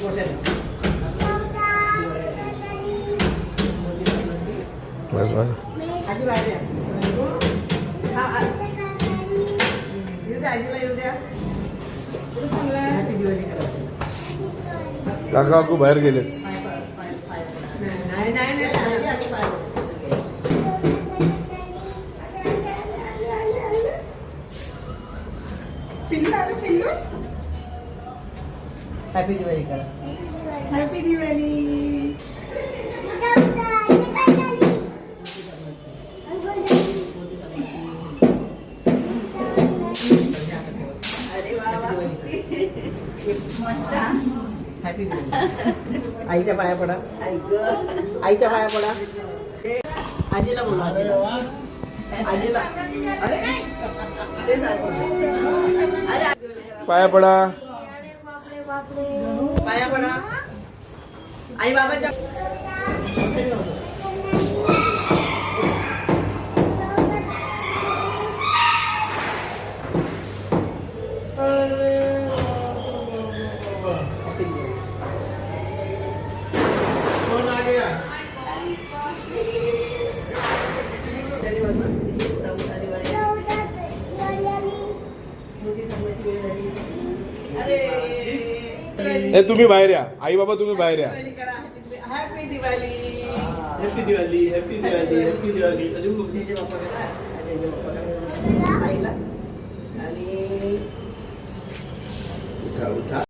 बस बस. काका काकू बाहेर गेलेत. हॅपी दिवाळी करा. हॅपी दिवाळी. हॅपी दिवाळी. आईच्या पाया पडा. आईच्या पाया पडा. आजीला बोला. आजीला. अरे पाया पडा. पाया पडा. आई बाबाच्या. हे तुम्ही बाहेर या. आई बाबा तुम्ही बाहेर या. Happy Diwali. Happy Diwali. Happy Diwali. Happy Diwali. आईला आणि